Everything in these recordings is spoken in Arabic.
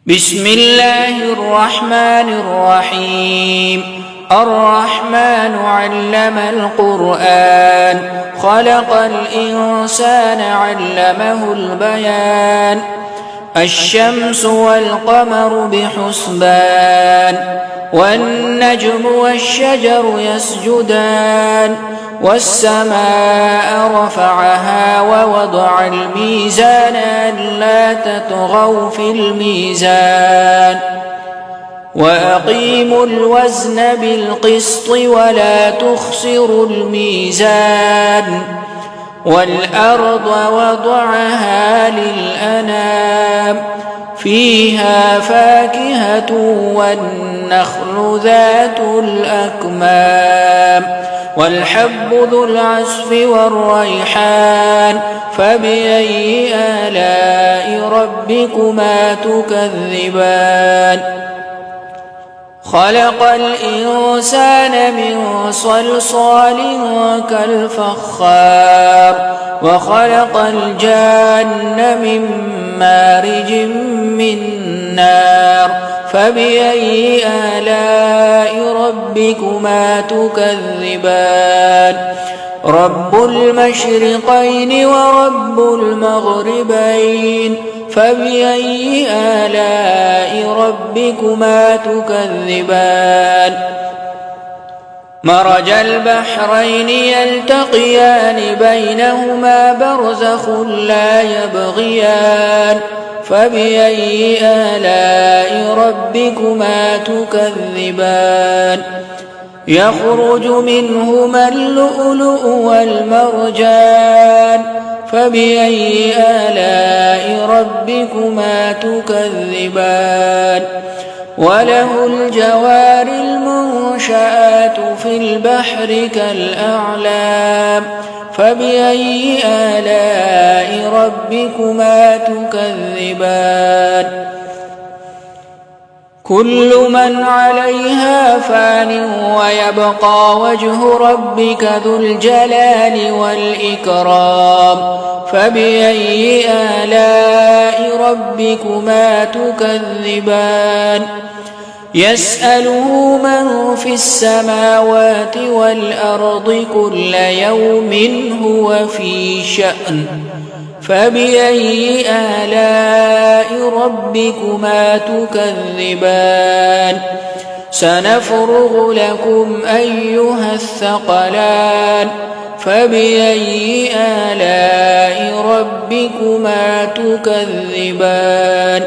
بسم الله الرحمن الرحيم. الرحمن علم القرآن، خلق الإنسان علمه البيان. الشمس والقمر بحسبان، والنجم والشجر يسجدان. والسماء رفعها ووضع الميزان ألا تطغوا في الميزان، وأقيموا الوزن بالقسط ولا تخسروا الميزان. والأرض وضعها للأنام، فيها فاكهة والنخل ذات الأكمام، والحب ذو العصف والريحان. فبأي آلاء ربكما تكذبان؟ خلق الإنسان من صلصال كالفخار، وخلق الجان من مارج من نار. فبأي آلاء ربكما تكذبان؟ رب المشرقين ورب المغربين، فبأي آلاء ربكما تكذبان؟ مرج البحرين يلتقيان، بينهما برزخ لا يبغيان. فبأي آلاء ربكما تكذبان؟ يخرج منهما اللؤلؤ والمرجان. فبأي آلاء ربكما تكذبان؟ وله الجوار المنشآت في البحر كالأعلام. فبأي آلاء ربكما تكذبان؟ كل من عليها فان، ويبقى وجه ربك ذو الجلال والإكرام. فبأي آلاء ربكما تكذبان؟ يسأله من في السماوات والأرض كل يوم هو في شأن. فبأي آلاء ربكما تكذبان؟ سنفرغ لكم أيها الثقلان. فبأي آلاء ربكما تكذبان؟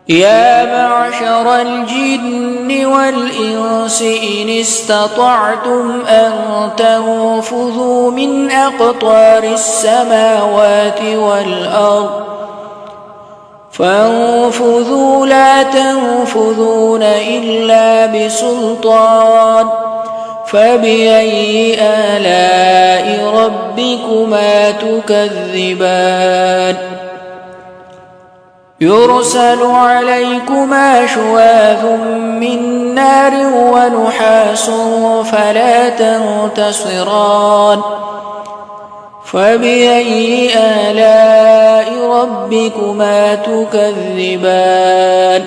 يا معشر الجن والإنس إن استطعتم أن تنفذوا من أقطار السماوات والأرض فانفذوا، لا تنفذون إلا بسلطان. فبأي آلاء ربكما تكذبان؟ يرسل عليكما شواظ من نار ونحاس فلا تنتصران. فبأي آلاء ربكما تكذبان؟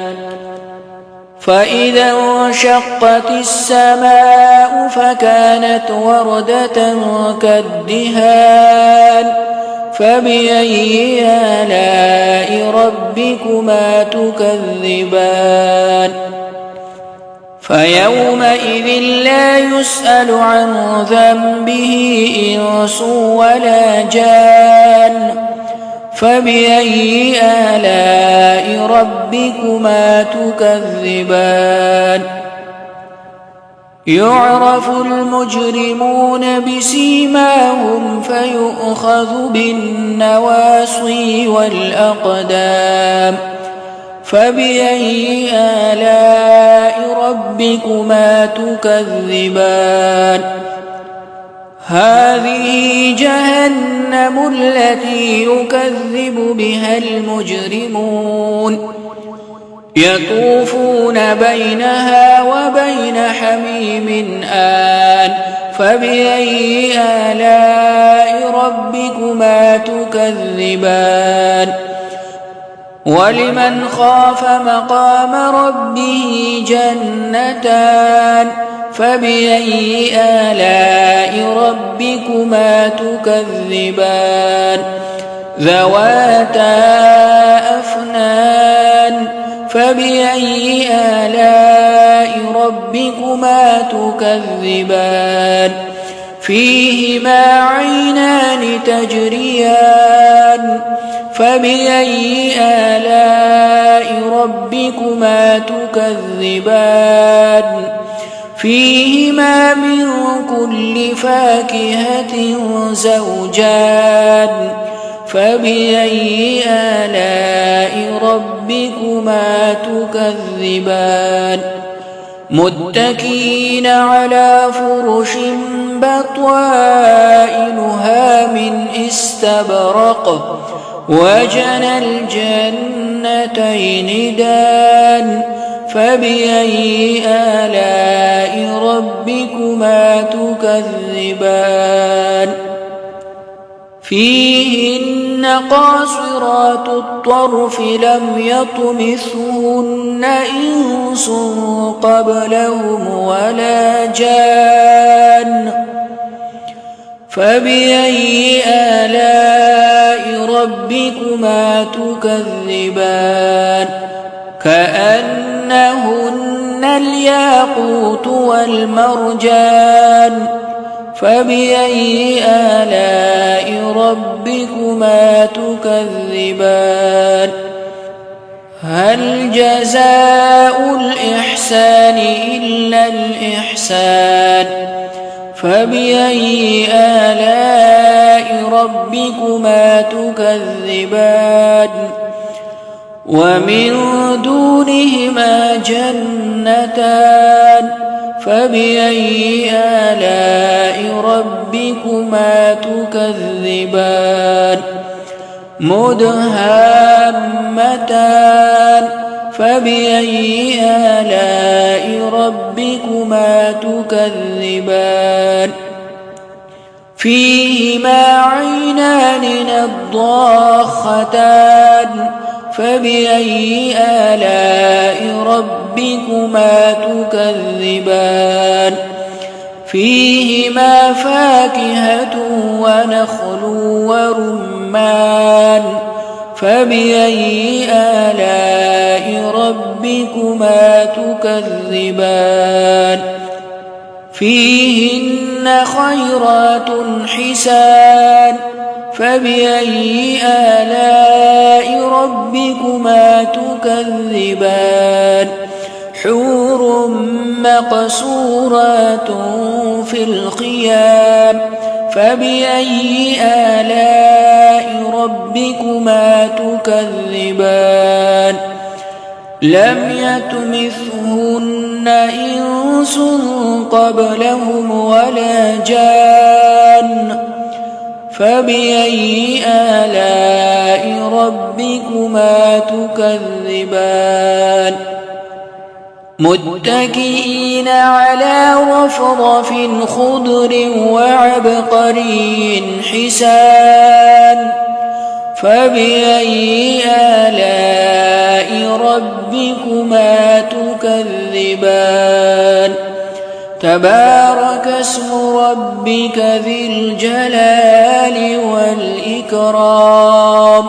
فإذا انشقت السماء فكانت وردة كالدهان. فبأي آلاء ربكما تكذبان؟ فيومئذ لا يسأل عن ذنبه إنس ولا جان. فبأي آلاء ربكما تكذبان؟ يعرف المجرمون بسيماهم فيؤخذ بالنواصي والأقدام. فبأي آلاء ربكما تكذبان؟ هذه جهنم التي يكذب بها المجرمون، يطوفون بينها وبين حميم آن. فبأي آلاء ربكما تكذبان؟ ولمن خاف مقام ربه جنتان فبأي آلاء ربكما تكذبان ذواتا أفنان فبأي آلاء ربكما تكذبان فيهما عينان تجريان فبأي آلاء ربكما تكذبان فيهما من كل فاكهة زوجان فبأي آلاء ربكما تكذبان متكئين على فرش بطائنها من استبرق وجنى الجنتين دان فبأي آلاء ربكما تكذبان فيهن قاصرات الطرف لم يطمثهن إنس قبلهم ولا جان فبأي آلاء ربكما تكذبان كأنهن الياقوت والمرجان فبأي آلاء ربكما تكذبان هل جزاء الإحسان إلا الإحسان فبأي آلاء ربكما تكذبان ومن دونهما جنتان فبأي آلاء ربكما تكذبان مدهامتان فبأي آلاء ربكما تكذبان فيهما عينان نضاختان فبأي آلاء ربكما تكذبان فيهما فاكهة ونخل ورمان فبأي آلاء ربكما تكذبان فيهن خيرات حسان فبأي آلاء ربكما تكذبان حور مقصورات في الخيام فبأي آلاء ربكما تكذبان لم يطمثهن إنس قبلهم ولا جان فبأي آلاء ربكما تكذبان متكئين على رفرف خضر وعبقري حسان فبأي آلاء ربكما تكذبان تبارك اسم ربك ذي الجلال والإكرام